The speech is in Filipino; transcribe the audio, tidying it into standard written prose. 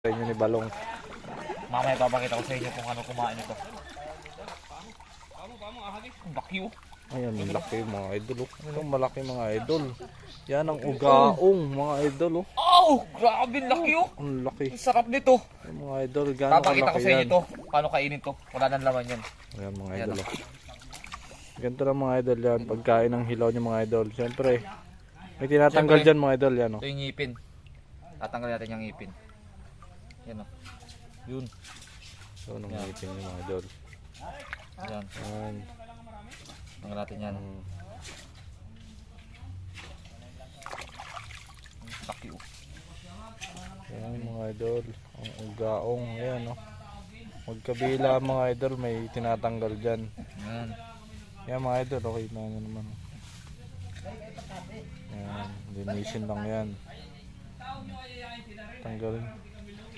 Sa inyo ni Balong. Mamaya papakita ko sa inyo kung ano kumain ito. Laki oh. Ayan, laki mga idol. Itong malaki mga idol. Yan ang ugaong mga idol. Oh, grabe laki oh. Ang laki. Ang sarap nito. Yung mga idol, gano'ng Papakita ko kalaki sa inyo yan. ito. Paano kainin to? Wala nang laman yan. Ayan mga idol. Ganito lang mga idol yan. Pagkain ng hilaw niyo mga idol. Siyempre, may tinatanggal Siyempre, dyan mga idol. Yan o. Ito yung ngipin. Tatanggalin natin yung ngipin. Yan oh. Yun. So, nang ngipin niyo mga idol. Yan. Ayan. Tanggal natin yan. Laki oh. Ayan mga idol. Ang ugaong. Ayan o. Magkabila mga idol, may tinatanggal dyan. Yan. Yan mga idol, okay na nyo naman. Yan, linisin lang yan. Tanggalin.